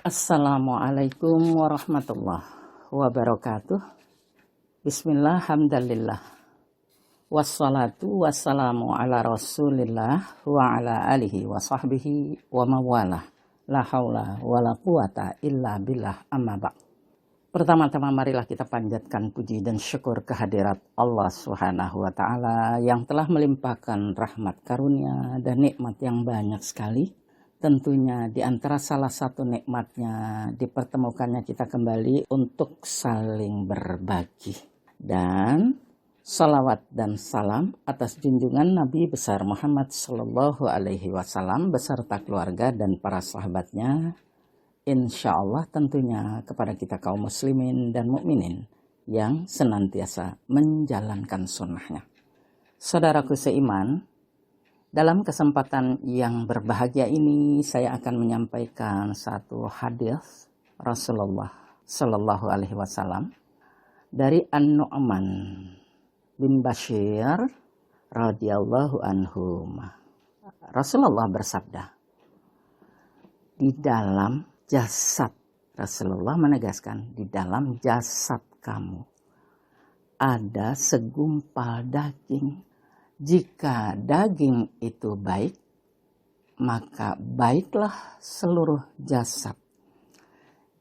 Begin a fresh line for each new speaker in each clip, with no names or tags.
Assalamualaikum warahmatullahi wabarakatuh. Bismillah, hamdalillah. Wassalatu wassalamu ala rasulillah wa ala alihi wa sahbihi wa mawalah. La haula wa la quwata illa billah, amma ba'd. Pertama-tama marilah kita panjatkan puji dan syukur kehadirat Allah Subhanahu wa ta'ala yang telah melimpahkan rahmat karunia dan nikmat yang banyak sekali. Tentunya di antara salah satu nikmatnya dipertemukannya kita kembali untuk saling berbagi. Dan salawat dan salam atas junjungan Nabi besar Muhammad Sallallahu Alaihi Wasallam beserta keluarga dan para sahabatnya. Insya Allah tentunya kepada kita kaum muslimin dan mukminin yang senantiasa menjalankan sunnahnya. Saudaraku seiman, dalam kesempatan yang berbahagia ini saya akan menyampaikan satu hadis Rasulullah Sallallahu Alaihi Wasallam dari An-Nu'man bin Bashir radhiyallahu anhu. Rasulullah bersabda, di dalam jasad, Rasulullah menegaskan, di dalam jasad kamu ada segumpal daging. Jika daging itu baik, maka baiklah seluruh jasad.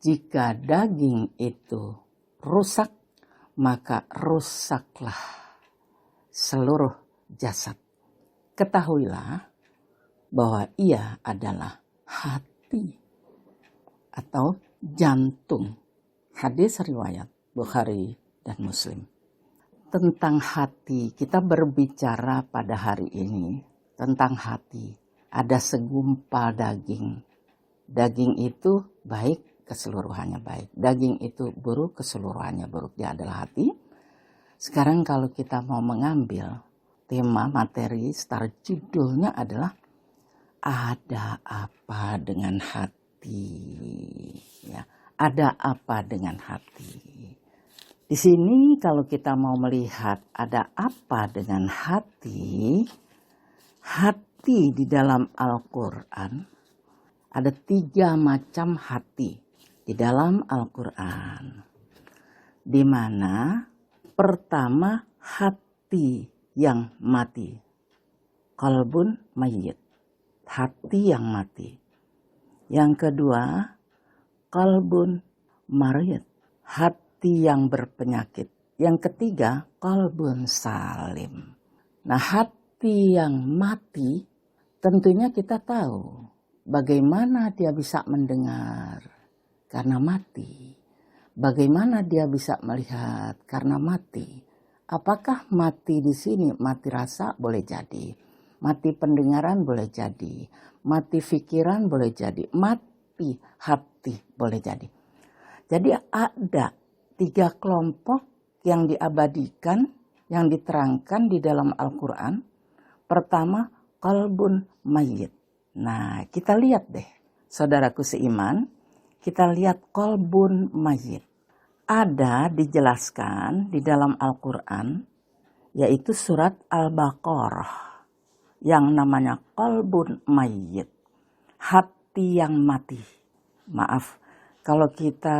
Jika daging itu rusak, maka rusaklah seluruh jasad. Ketahuilah bahwa ia adalah hati atau jantung. Hadis riwayat Bukhari dan Muslim. Tentang hati, kita berbicara pada hari ini tentang hati. Ada segumpal daging. Daging itu baik, keseluruhannya baik. Daging itu buruk, keseluruhannya buruk. Dia adalah hati. Sekarang kalau kita mau mengambil tema materi, start judulnya adalah ada apa dengan hati? Ya, ada apa dengan hati? Di sini kalau kita mau melihat ada apa dengan hati, hati di dalam Al-Quran, ada 3 macam hati di dalam Al-Quran. Di mana pertama hati yang mati, qalbun mayyit, hati yang mati. Yang kedua, qalbun marid, hati yang berpenyakit. Yang ketiga, qalbun salim. Nah, hati yang mati tentunya kita tahu bagaimana dia bisa mendengar karena mati. Bagaimana dia bisa melihat karena mati. Apakah mati di sini mati rasa? Boleh jadi. Mati pendengaran boleh jadi. Mati pikiran boleh jadi. Mati hati boleh jadi. Jadi ada 3 kelompok yang diabadikan, yang diterangkan di dalam Al-Quran. Pertama, qalbun mayyit. Nah, kita lihat deh, saudaraku seiman, kita lihat qalbun mayyit. Ada dijelaskan di dalam Al-Quran, yaitu surat Al-Baqarah, yang namanya qalbun mayyit, hati yang mati. Maaf, kalau kita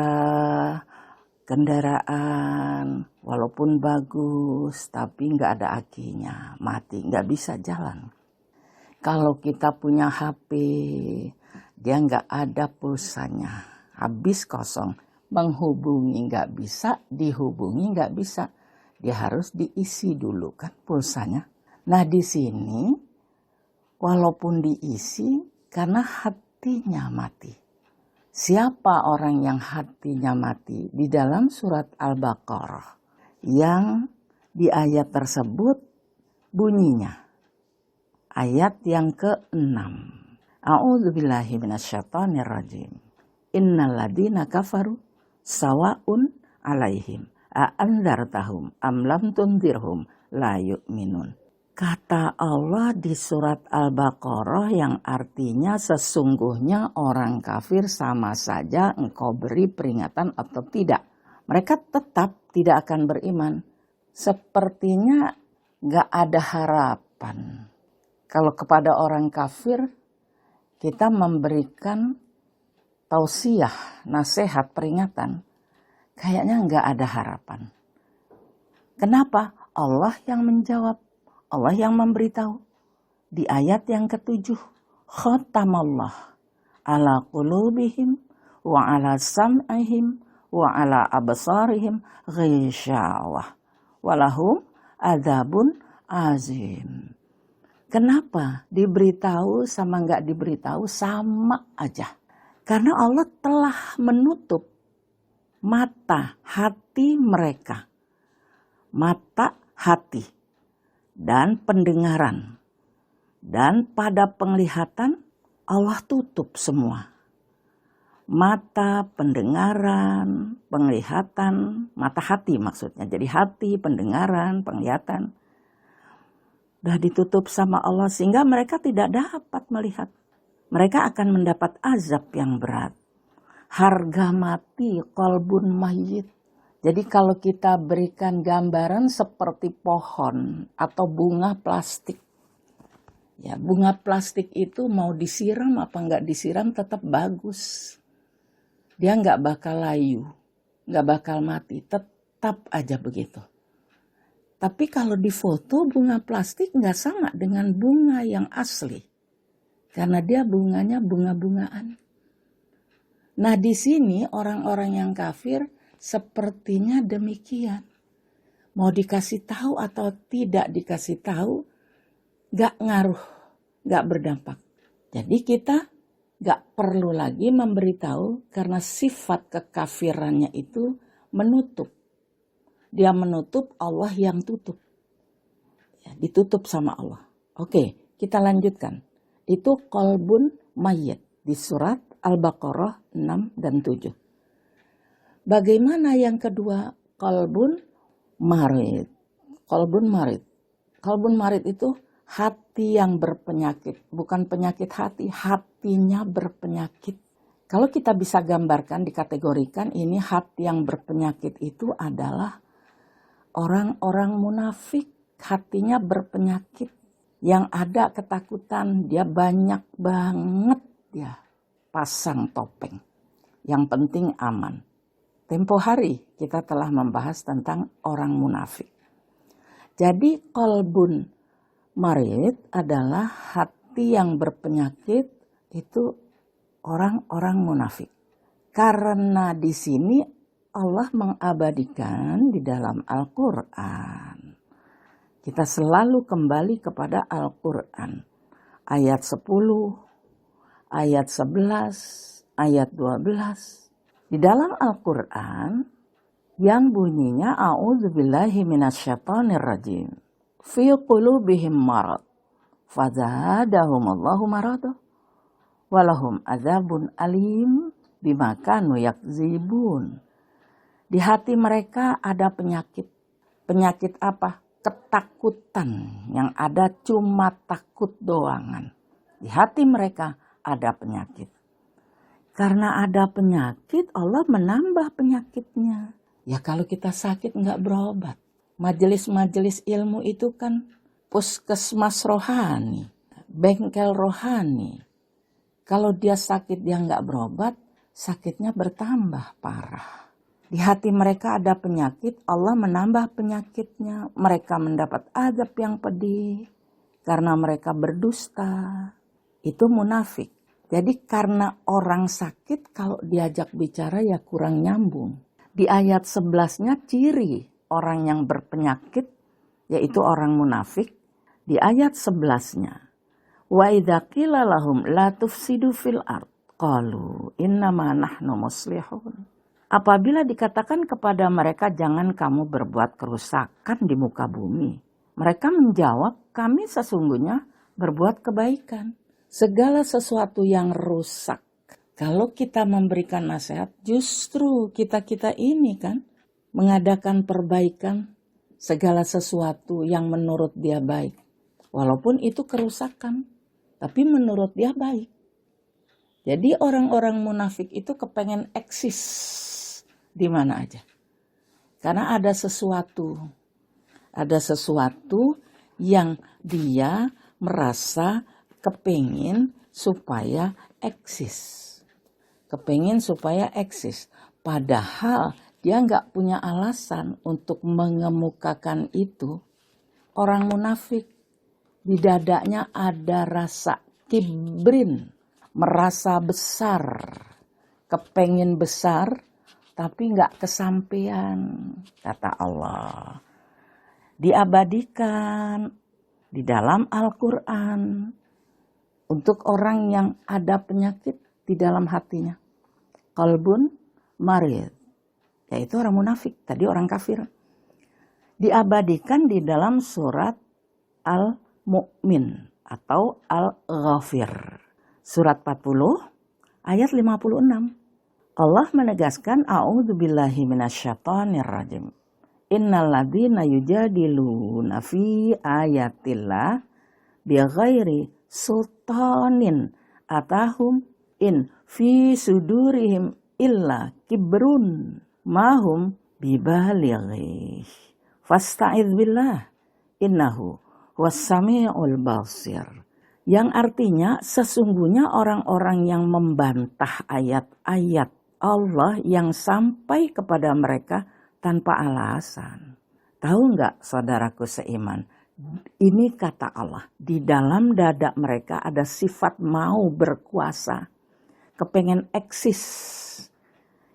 kendaraan walaupun bagus tapi nggak ada akinya, mati, nggak bisa jalan. Kalau kita punya HP, dia nggak ada pulsanya, habis kosong, menghubungi nggak bisa, dihubungi nggak bisa, dia harus diisi dulu kan pulsanya. Nah di sini walaupun diisi karena hatinya mati. Siapa orang yang hatinya mati? Di dalam surat Al-Baqarah yang di ayat tersebut bunyinya. Ayat yang ke-6. A'udzubillahi minasyaitonirrajim. Innal ladzina kafaru sawa'un 'alaihim a'andzartahum am lam tunzirhum la yu'minun. Kata Allah di surat Al-Baqarah yang artinya sesungguhnya orang kafir sama saja engkau beri peringatan atau tidak. Mereka tetap tidak akan beriman. Sepertinya gak ada harapan. Kalau kepada orang kafir kita memberikan tausiah, nasihat, peringatan, kayaknya nggak ada harapan. Kenapa? Allah yang menjawab, Allah yang memberitahu. Di ayat yang ke-7, khatamallah ala qulubihim wa ala sam'ihim wa ala absarihim ghishawah walahum adzabun azim. Kenapa diberitahu sama nggak diberitahu sama aja? Karena Allah telah menutup mata hati mereka, mata hati dan pendengaran, dan pada penglihatan Allah tutup semua. Mata, pendengaran, penglihatan, mata hati maksudnya. Jadi hati, pendengaran, penglihatan sudah ditutup sama Allah sehingga mereka tidak dapat melihat. Mereka akan mendapat azab yang berat. Harga mati, qalbun mayyit. Jadi kalau kita berikan gambaran seperti pohon atau bunga plastik. Ya, bunga plastik itu mau disiram apa enggak disiram tetap bagus. Dia enggak bakal layu, enggak bakal mati, tetap aja begitu. Tapi kalau difoto bunga plastik enggak sama dengan bunga yang asli. Karena dia bunganya bunga-bungaan. Nah di sini orang-orang yang kafir sepertinya demikian. Mau dikasih tahu atau tidak dikasih tahu, gak ngaruh, gak berdampak. Jadi kita gak perlu lagi memberitahu karena sifat kekafirannya itu menutup. Dia menutup, Allah yang tutup. Ya, ditutup sama Allah. Oke, kita lanjutkan. Itu qalbun mayyit di surat Al-Baqarah 6 dan 7. Bagaimana yang kedua? Qalbun marid. Qalbun marid. Qalbun marid itu hati yang berpenyakit. Bukan penyakit hati, hatinya berpenyakit. Kalau kita bisa gambarkan, dikategorikan ini hati yang berpenyakit itu adalah orang-orang munafik. Hatinya berpenyakit. Yang ada ketakutan, dia banyak banget dia pasang topeng. Yang penting aman. Tempo hari kita telah membahas tentang orang munafik. Jadi qalbun marid adalah hati yang berpenyakit itu orang-orang munafik. Karena di sini Allah mengabadikan di dalam Al-Quran. Kita selalu kembali kepada Al-Quran. Ayat 10, ayat 11, ayat 12. Di dalam Al-Quran yang bunyinya a'udzubillahi minasyaitonirrajim. Fi qulubihim marad. Fazadahumullahu marada. Walahum azabun alim bima kanu yakzibun. Di hati mereka ada penyakit. Penyakit apa? Ketakutan, yang ada cuma takut doangan. Di hati mereka ada penyakit. Karena ada penyakit, Allah menambah penyakitnya. Ya kalau kita sakit nggak berobat. Majelis-majelis ilmu itu kan puskesmas rohani, bengkel rohani. Kalau dia sakit dia nggak berobat, sakitnya bertambah parah. Di hati mereka ada penyakit, Allah menambah penyakitnya. Mereka mendapat azab yang pedih karena mereka berdusta. Itu munafik. Jadi karena orang sakit kalau diajak bicara ya kurang nyambung. Di ayat 11-nya ciri orang yang berpenyakit yaitu orang munafik. Di ayat 11-nya. Wa idza qila lahum la tufsidu fil ard qalu innama nahnu muslihun. Apabila dikatakan kepada mereka jangan kamu berbuat kerusakan di muka bumi. Mereka menjawab kami sesungguhnya berbuat kebaikan. Segala sesuatu yang rusak. Kalau kita memberikan nasihat justru kita-kita ini kan mengadakan perbaikan segala sesuatu yang menurut dia baik. Walaupun itu kerusakan. Tapi menurut dia baik. Jadi orang-orang munafik itu kepengen eksis. Di mana aja. Karena ada sesuatu yang dia merasa kepingin supaya eksis. Kepingin supaya eksis. Padahal dia nggak punya alasan untuk mengemukakan itu. Orang munafik di dadanya ada rasa kibrin, merasa besar, kepengin besar, tapi nggak kesampean, kata Allah. Diabadikan di dalam Al-Quran untuk orang yang ada penyakit di dalam hatinya. Qalbun marid, yaitu orang munafik, tadi orang kafir. Diabadikan di dalam surat Al-Mu'min atau Al-Ghafir. Surat 40 ayat 56. Allah menegaskan a'udzubillahi minasyaitonir rajim. Innal ladzina yujadiluna fi ayatillah bighairi sultanin atahum in fi sudurihim illa kibrun mahum bibalighi fasta'idz billah innahu was-sami'ul basir. Yang artinya sesungguhnya orang-orang yang membantah ayat-ayat Allah yang sampai kepada mereka tanpa alasan. Tahu nggak saudaraku seiman? Ini kata Allah, di dalam dada mereka ada sifat mau berkuasa, kepengen eksis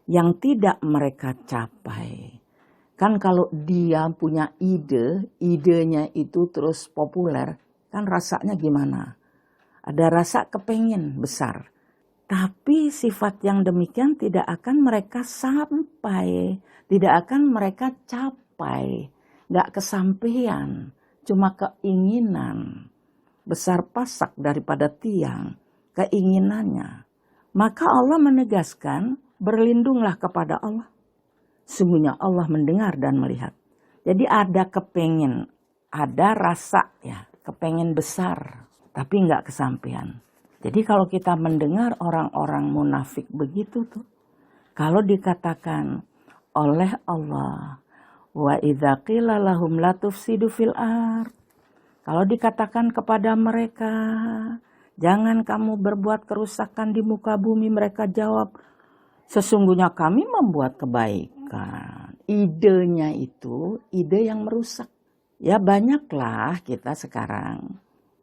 yang tidak mereka capai. Kan kalau dia punya ide, idenya itu terus populer, kan rasanya gimana? Ada rasa kepengen besar. Tapi sifat yang demikian tidak akan mereka sampai, tidak akan mereka capai, gak kesampaian, cuma keinginan. Besar pasak daripada tiang, keinginannya. Maka Allah menegaskan, berlindunglah kepada Allah. Sungguhnya Allah mendengar dan melihat. Jadi ada kepengen, ada rasa ya, kepengen besar, tapi gak kesampaian. Jadi kalau kita mendengar orang-orang munafik begitu tuh, kalau dikatakan oleh Allah, wa idza qila lahum la tufsidu fil ard, kalau dikatakan kepada mereka, jangan kamu berbuat kerusakan di muka bumi, mereka jawab, sesungguhnya kami membuat kebaikan. Idenya itu ide yang merusak. Ya banyaklah kita sekarang.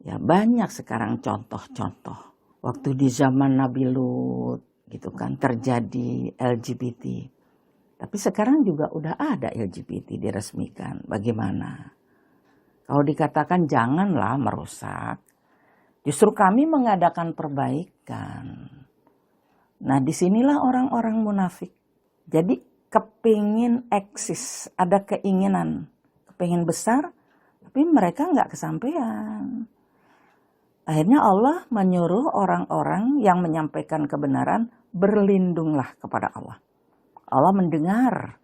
Ya banyak sekarang contoh-contoh. Waktu di zaman Nabi Lut gitu kan terjadi LGBT. Tapi sekarang juga udah ada LGBT diresmikan. Bagaimana? Kalau dikatakan janganlah merusak. Justru kami mengadakan perbaikan. Nah disinilah orang-orang munafik. Jadi kepingin eksis, ada keinginan. Kepingin besar, tapi mereka nggak kesampaian. Akhirnya Allah menyuruh orang-orang yang menyampaikan kebenaran berlindunglah kepada Allah. Allah mendengar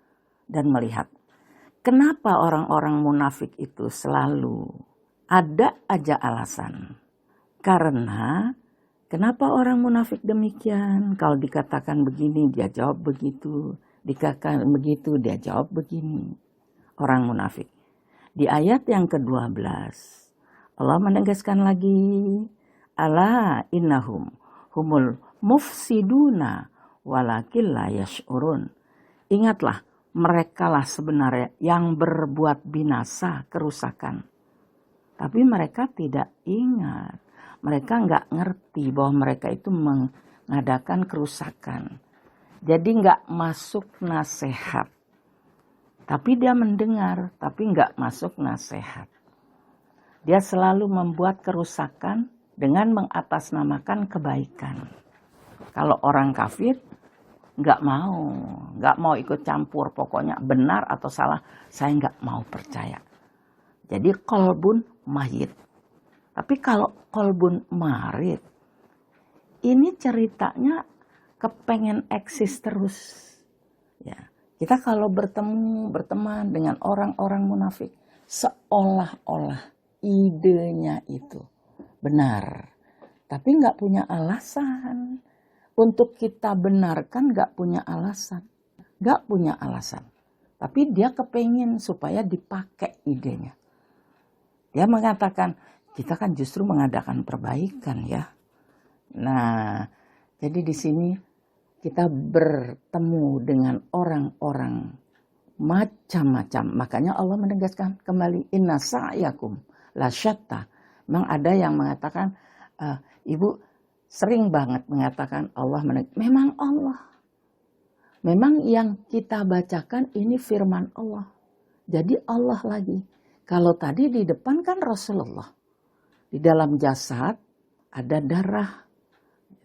dan melihat. Kenapa orang-orang munafik itu selalu ada aja alasan? Karena kenapa orang munafik demikian? Kalau dikatakan begini dia jawab begitu. Dikatakan begitu dia jawab begini. Orang munafik. Di ayat yang ke-12. Allah menegaskan lagi, ala innahum humul mufsiduna walakin la yash'urun. Ingatlah, merekalah sebenarnya yang berbuat binasa, kerusakan. Tapi mereka tidak ingat. Mereka nggak ngerti bahwa mereka itu mengadakan kerusakan. Jadi nggak masuk nasihat. Tapi dia mendengar, tapi nggak masuk nasihat. Dia selalu membuat kerusakan dengan mengatasnamakan kebaikan. Kalau orang kafir nggak mau ikut campur. Pokoknya benar atau salah, saya nggak mau percaya. Jadi qalbun mayit. Tapi kalau qalbun marid, ini ceritanya kepengen eksis terus. Ya, kita kalau berteman dengan orang-orang munafik, seolah-olah idenya itu benar, tapi nggak punya alasan. Untuk kita benarkan nggak punya alasan. Tapi dia kepengen supaya dipakai idenya. Dia mengatakan, kita kan justru mengadakan perbaikan ya. Nah, jadi di sini kita bertemu dengan orang-orang macam-macam. Makanya Allah menegaskan kembali, inna sa'yakum lasyatta. Memang ada yang mengatakan, ibu sering banget mengatakan Allah memang Allah. Memang yang kita bacakan ini firman Allah. Jadi Allah lagi. Kalau tadi di depan kan Rasulullah. Di dalam jasad ada darah.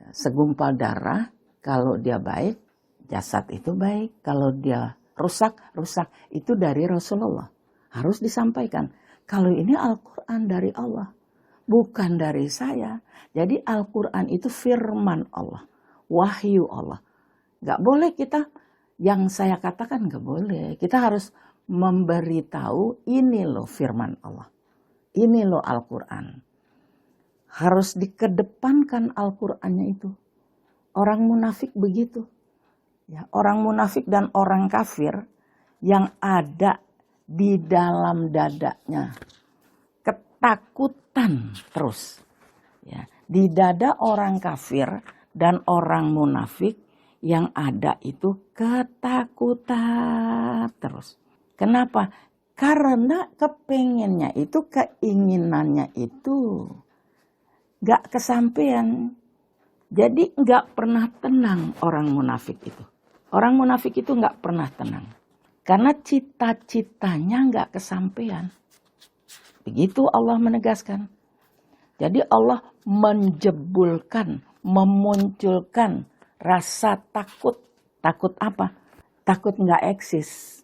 Segumpal darah, kalau dia baik, jasad itu baik. Kalau dia rusak. Itu dari Rasulullah. Harus disampaikan. Kalau ini Al-Quran dari Allah. Bukan dari saya. Jadi Al-Quran itu firman Allah. Wahyu Allah. Gak boleh kita, yang saya katakan gak boleh. Kita harus memberitahu ini loh firman Allah. Ini loh Al-Quran. Harus dikedepankan Al-Qurannya itu. Orang munafik begitu. Ya, orang munafik dan orang kafir yang ada di dalam dadanya. Ketakutan terus. Ya, di dada orang kafir dan orang munafik yang ada itu ketakutan terus. Kenapa? Karena kepengennya itu, keinginannya itu gak kesampaian. Jadi gak pernah tenang orang munafik itu. Orang munafik itu gak pernah tenang. Karena cita-citanya gak kesampaian. Begitu Allah menegaskan. Jadi Allah menjebulkan, memunculkan rasa takut. Takut apa? Takut gak eksis.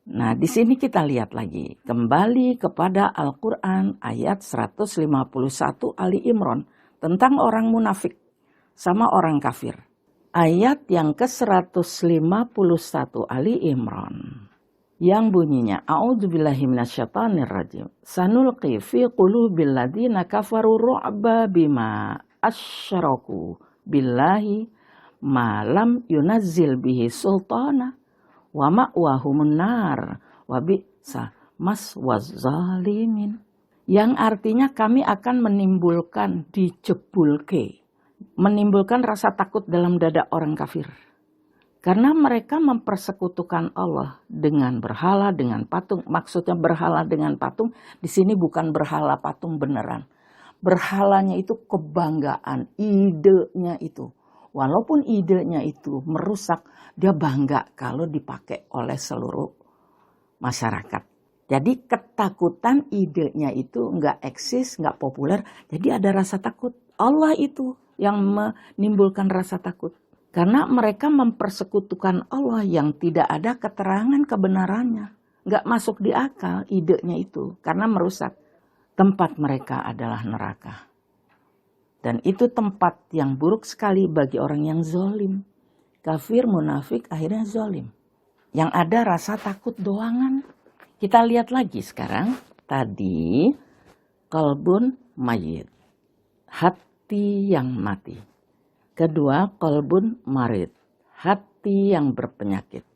Nah, di sini kita lihat lagi. Kembali kepada Al-Quran ayat 151 Ali Imran. Tentang orang munafik sama orang kafir. Ayat yang ke-151 Ali Imran. Yang bunyinya, A'udzubillahi minasyaitonirrajim. Sanulqi fi qulubil ladzina kafaru ru'ba bima asyraku billahi ma lam yunazzil bihi sultana wa ma'wahumun nar wa bi'sa maswaz zalimin. Yang artinya kami akan menimbulkan menimbulkan rasa takut dalam dada orang kafir. Karena mereka mempersekutukan Allah dengan berhala, dengan patung. Maksudnya berhala dengan patung, di sini bukan berhala patung beneran. Berhalanya itu kebanggaan, idenya itu. Walaupun idenya itu merusak, dia bangga kalau dipakai oleh seluruh masyarakat. Jadi ketakutan idenya itu nggak eksis, nggak populer. Jadi ada rasa takut. Allah itu yang menimbulkan rasa takut. Karena mereka mempersekutukan Allah yang tidak ada keterangan kebenarannya. Nggak masuk di akal idenya itu. Karena merusak. Tempat mereka adalah neraka. Dan itu tempat yang buruk sekali bagi orang yang zolim. Kafir, munafik, akhirnya zolim. Yang ada rasa takut doangan. Kita lihat lagi sekarang. Tadi, qalbun mayyit. Hati yang mati. Kedua, qalbun marid. Hati yang berpenyakit.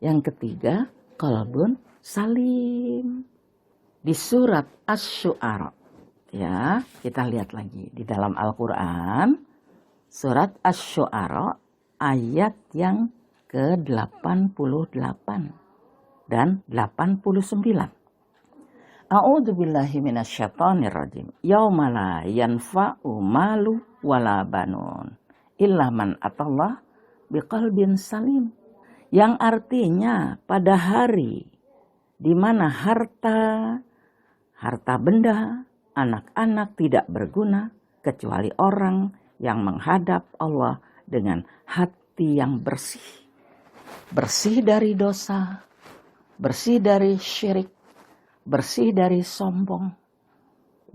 Yang ketiga, qalbun salim. Di surat Asy-Syu'ara. Ya, kita lihat lagi di dalam Al-Quran. Surat Asy-Syu'ara ayat yang ke-88 dan 89. A'udzubillahi minasyaitonirrajim. Yauma la yanfa'u malu wala banun illa man atallah biqalbin salim. Yang artinya pada hari di mana harta benda, anak-anak tidak berguna kecuali orang yang menghadap Allah dengan hati yang bersih. Bersih dari dosa, bersih dari syirik, bersih dari sombong,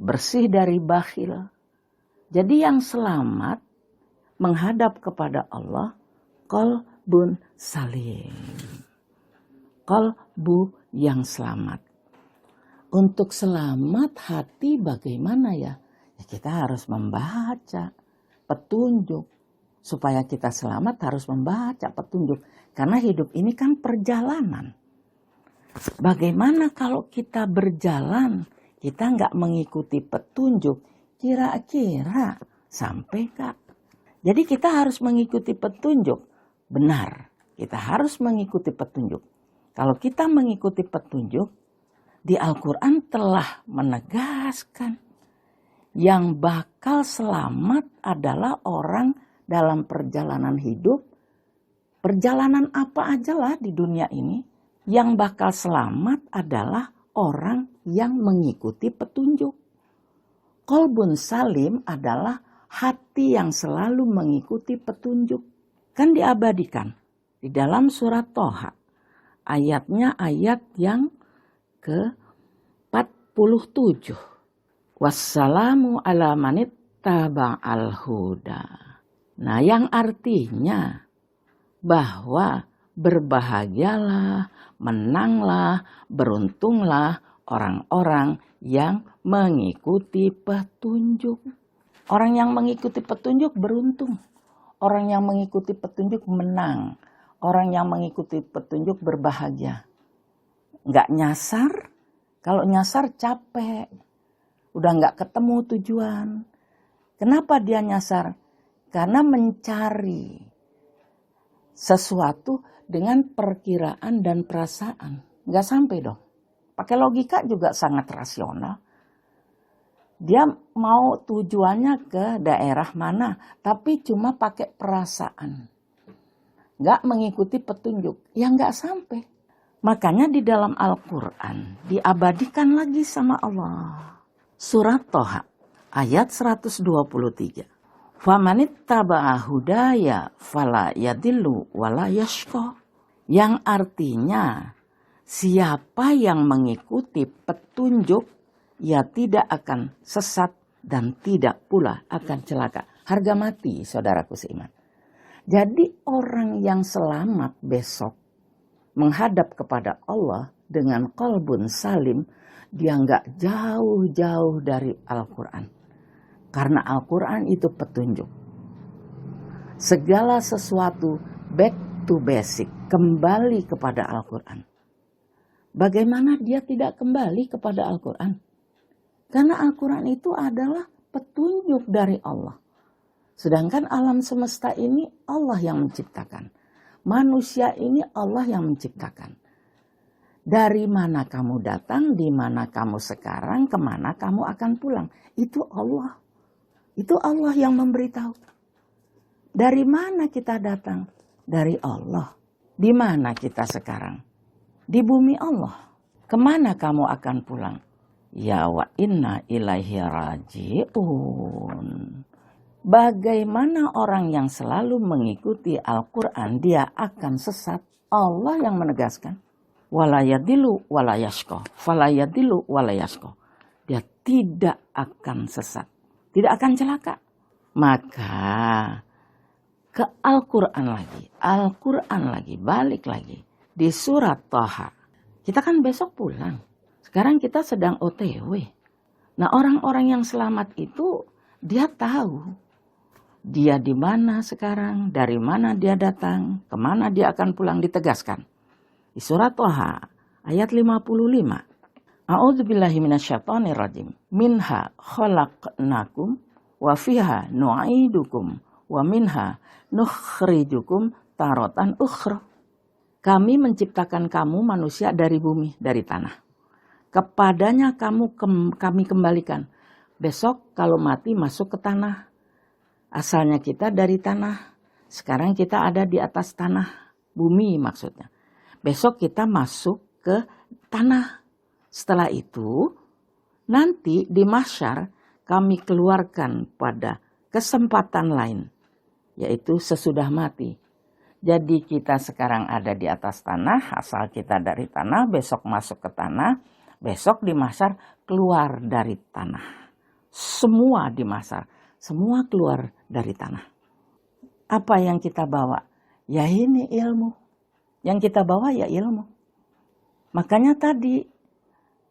bersih dari bakhil. Jadi yang selamat menghadap kepada Allah, qalbun salim. Qalbu yang selamat. Untuk selamat hati bagaimana ya? Ya kita harus membaca petunjuk. Supaya kita selamat harus membaca petunjuk. Karena hidup ini kan perjalanan. Bagaimana kalau kita berjalan, kita nggak mengikuti petunjuk, kira-kira sampai kak? Jadi kita harus mengikuti petunjuk. Benar, kita harus mengikuti petunjuk. Kalau kita mengikuti petunjuk, di Al-Quran telah menegaskan yang bakal selamat adalah orang dalam perjalanan hidup. Perjalanan apa aja lah di dunia ini, yang bakal selamat adalah orang yang mengikuti petunjuk. Qalbun salim adalah hati yang selalu mengikuti petunjuk. Kan diabadikan di dalam surat Toha. Ayatnya ayat yang ke-47. Wassalamu ala manit taba'al huda. Nah, yang artinya bahwa berbahagialah, menanglah, beruntunglah orang-orang yang mengikuti petunjuk. Orang yang mengikuti petunjuk beruntung. Orang yang mengikuti petunjuk menang. Orang yang mengikuti petunjuk berbahagia. Nggak nyasar. Kalau nyasar capek. Udah nggak ketemu tujuan. Kenapa dia nyasar? Karena mencari sesuatu dengan perkiraan dan perasaan. Nggak sampai dong. Pakai logika juga sangat rasional. Dia mau tujuannya ke daerah mana, tapi cuma pakai perasaan. Nggak mengikuti petunjuk, ya nggak sampai. Makanya di dalam Al-Quran diabadikan lagi sama Allah. Surat Toha ayat 123. Famanittaba'a hudaya fala yadillu wala yashqa. Yang artinya siapa yang mengikuti petunjuk, ia tidak akan sesat dan tidak pula akan celaka. Harga mati, saudaraku seiman. Jadi orang yang selamat besok menghadap kepada Allah dengan qalbun salim, dia nggak jauh-jauh dari Al-Quran. Karena Al-Quran itu petunjuk. Segala sesuatu back to basic, kembali kepada Al-Quran. Bagaimana dia tidak kembali kepada Al-Quran? Karena Al-Quran itu adalah petunjuk dari Allah. Sedangkan alam semesta ini Allah yang menciptakan. Manusia ini Allah yang menciptakan. Dari mana kamu datang, di mana kamu sekarang, kemana kamu akan pulang. Itu Allah. Itu Allah yang memberitahu. Dari mana kita datang? Dari Allah. Di mana kita sekarang? Di bumi Allah. Kemana kamu akan pulang? Ya wa inna ilaihi raji'un. Bagaimana orang yang selalu mengikuti Al-Quran, dia akan sesat. Allah yang menegaskan. Wala yadilu wala yashqa. Fala yadilu wala yashqa. Dia tidak akan sesat. Tidak akan celaka. Maka ke Al-Quran lagi. Al-Quran lagi. Balik lagi. Di surat Toha. Kita kan besok pulang. Sekarang kita sedang OTW. Nah, orang-orang yang selamat itu dia tahu dia di mana sekarang, dari mana dia datang, kemana dia akan pulang, ditegaskan. Di surat Toha ayat 55. A'udzubillahi minasyaitonirrajim. Minha khalaqnakum wa fiha nu'idukum wa minha nukhrijukum taratan ukhra. Kami menciptakan kamu manusia dari bumi, dari tanah. Kepadanya kami kembalikan. Besok kalau mati masuk ke tanah. Asalnya kita dari tanah. Sekarang kita ada di atas tanah. Bumi maksudnya. Besok kita masuk ke tanah. Setelah itu nanti di mahsyar kami keluarkan pada kesempatan lain. Yaitu sesudah mati. Jadi kita sekarang ada di atas tanah. Asal kita dari tanah. Besok masuk ke tanah. Besok di mahsyar keluar dari tanah. Semua di mahsyar. Semua keluar dari tanah. Apa yang kita bawa? Ya ini ilmu. Yang kita bawa ya ilmu. Makanya tadi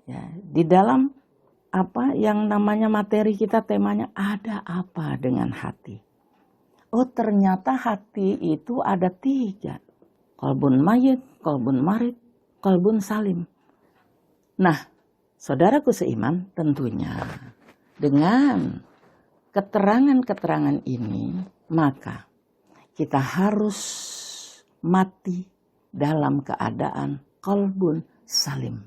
ya, di dalam apa yang namanya materi kita temanya ada apa dengan hati. Oh ternyata hati itu ada 3. Qalbun mayyit, qalbun marid, qalbun salim. Nah, saudaraku seiman tentunya dengan keterangan-keterangan ini, maka kita harus mati dalam keadaan qalbun salim.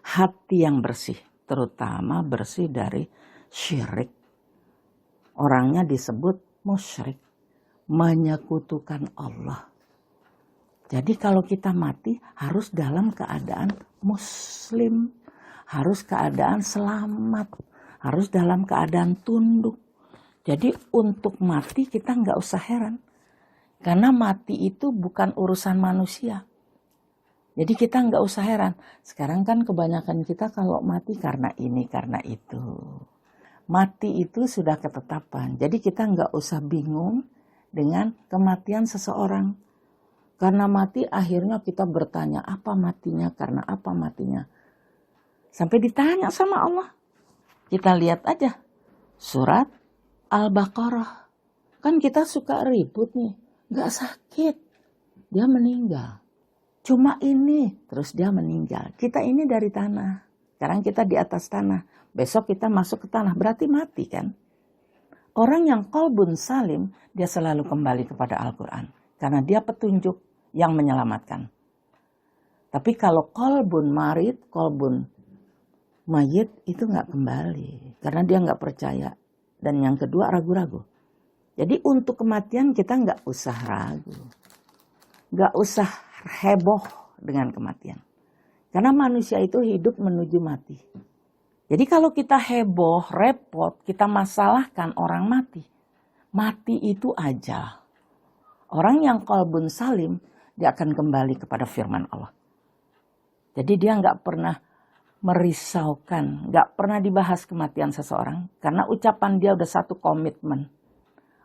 Hati yang bersih, terutama bersih dari syirik. Orangnya disebut musyrik, menyekutukan Allah. Jadi kalau kita mati harus dalam keadaan muslim, harus keadaan selamat, harus dalam keadaan tunduk. Jadi untuk mati kita nggak usah heran. Karena mati itu bukan urusan manusia. Jadi kita nggak usah heran. Sekarang kan kebanyakan kita kalau mati karena ini, karena itu. Mati itu sudah ketetapan. Jadi kita nggak usah bingung dengan kematian seseorang. Karena mati akhirnya kita bertanya apa matinya, karena apa matinya. Sampai ditanya sama Allah. Kita lihat aja surat Al-Baqarah. Kan kita suka ribut nih. Gak sakit. Dia meninggal. Cuma ini. Terus dia meninggal. Kita ini dari tanah. Sekarang kita di atas tanah. Besok kita masuk ke tanah. Berarti mati kan. Orang yang qalbun salim. Dia selalu kembali kepada Al-Quran. Karena dia petunjuk yang menyelamatkan. Tapi kalau qalbun marid, qalbun mayit itu gak kembali. Karena dia gak percaya. Dan yang kedua ragu-ragu. Jadi untuk kematian kita nggak usah ragu. Nggak usah heboh dengan kematian. Karena manusia itu hidup menuju mati. Jadi kalau kita heboh, repot, kita masalahkan orang mati. Mati itu ajal. Orang yang qalbun salim, dia akan kembali kepada firman Allah. Jadi dia nggak pernah merisaukan, nggak pernah dibahas kematian seseorang. Karena ucapan dia udah satu komitmen.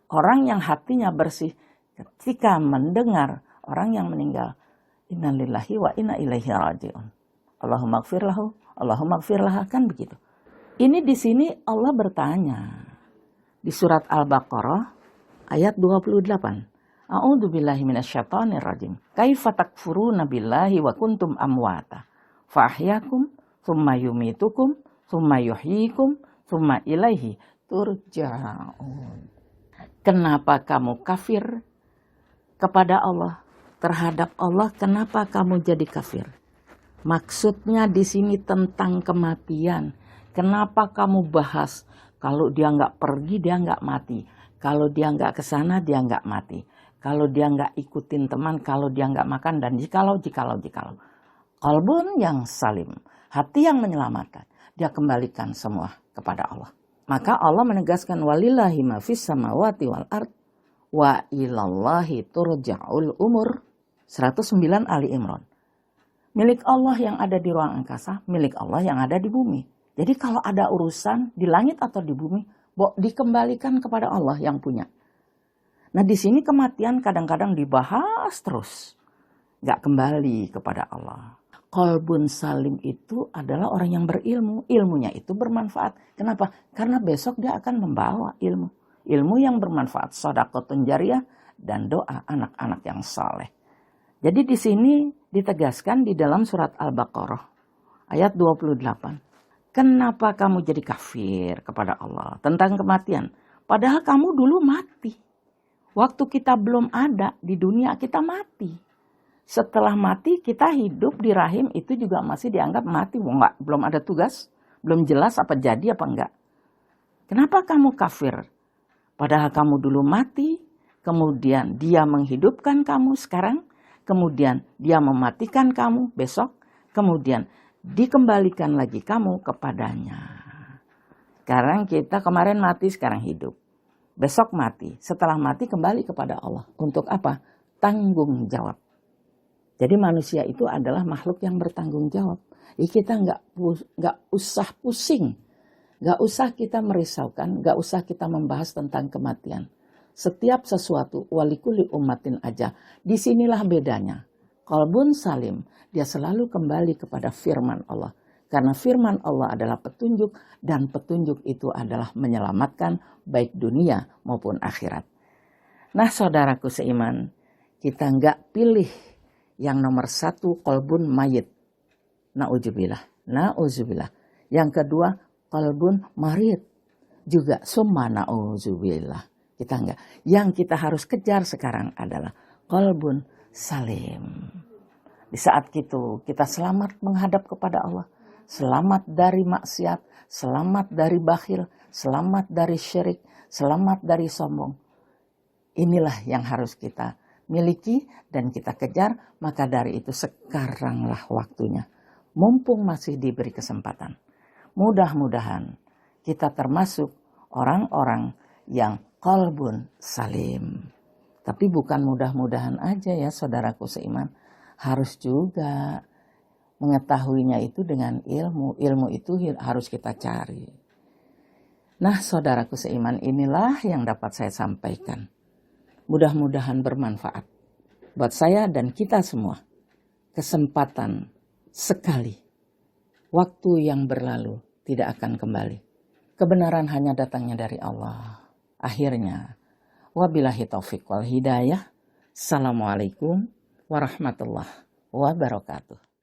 Orang yang hatinya bersih ketika mendengar orang yang meninggal. Innalillahi wa inna ilaihi raji'un. Allahumma gfir lahu, Allahumma gfir laha, kan begitu. Ini di sini Allah bertanya. Di surat Al-Baqarah ayat 28. A'udzu billahi minasyaitonir rajim. Kaifa takfuruna billahi wa kuntum amwata. Fa ahyakum tsumma yumitukum tsumma yuhyikum tsumma ilaihi turja'un. Kenapa kamu kafir kepada Allah, terhadap Allah? Kenapa kamu jadi kafir? Maksudnya di sini tentang kematian. Kenapa kamu bahas kalau dia nggak pergi dia nggak mati, kalau dia nggak kesana dia nggak mati, kalau dia nggak ikutin teman, kalau dia nggak makan, dan jikalau. Qalbun yang salim, hati yang menyelamatkan, dia kembalikan semua kepada Allah. Maka Allah menegaskan walillahi ma fis samawati wal ard wa ilallahi turja'ul umur. 109 Ali Imran. Milik Allah yang ada di ruang angkasa, milik Allah yang ada di bumi. Jadi kalau ada urusan di langit atau di bumi, dikembalikan kepada Allah yang punya. Nah di sini kematian kadang-kadang dibahas terus. Gak kembali kepada Allah. Qalbun salim itu adalah orang yang berilmu. Ilmunya itu bermanfaat. Kenapa? Karena besok dia akan membawa ilmu. Ilmu yang bermanfaat. Shadaqatun jariyah dan doa anak-anak yang saleh. Jadi di sini ditegaskan di dalam surat Al-Baqarah ayat 28. Kenapa kamu jadi kafir kepada Allah tentang kematian? Padahal kamu dulu mati. Waktu kita belum ada di dunia kita mati. Setelah mati kita hidup di rahim itu juga masih dianggap mati. Enggak, belum ada tugas, belum jelas apa jadi apa enggak. Kenapa kamu kafir? Padahal kamu dulu mati, kemudian dia menghidupkan kamu sekarang, kemudian dia mematikan kamu besok, kemudian dikembalikan lagi kamu kepadanya. Sekarang kita kemarin mati, sekarang hidup. Besok mati, setelah mati kembali kepada Allah. Untuk apa? Tanggung jawab. Jadi manusia itu adalah makhluk yang bertanggung jawab. Jadi kita nggak usah pusing, nggak usah kita merisaukan, nggak usah kita membahas tentang kematian. Setiap sesuatu walikuli ummatin aja. Disinilah bedanya. Qalbun salim, dia selalu kembali kepada firman Allah. Karena firman Allah adalah petunjuk dan petunjuk itu adalah menyelamatkan baik dunia maupun akhirat. Nah saudaraku seiman, kita nggak pilih yang nomor satu qalbun mayit. Na'udzubillah. Yang kedua qalbun marid. juga summa na'udzubillah. Kita enggak. Yang kita harus kejar sekarang adalah qalbun salim. Di saat itu kita selamat menghadap kepada Allah. Selamat dari maksiat, selamat dari bakhil, selamat dari syirik, selamat dari sombong. Inilah yang harus kita miliki dan kita kejar. Maka dari itu sekaranglah waktunya. Mumpung masih diberi kesempatan. Mudah-mudahan kita termasuk orang-orang yang qalbun salim. Tapi bukan mudah-mudahan aja ya saudaraku seiman. Harus juga mengetahuinya itu dengan ilmu. Ilmu itu harus kita cari. Nah saudaraku seiman, inilah yang dapat saya sampaikan. Mudah-mudahan bermanfaat buat saya dan kita semua. Kesempatan sekali. Waktu yang berlalu tidak akan kembali. Kebenaran hanya datangnya dari Allah. Akhirnya, wabillahi taufiq wal hidayah. Assalamualaikum warahmatullahi wabarakatuh.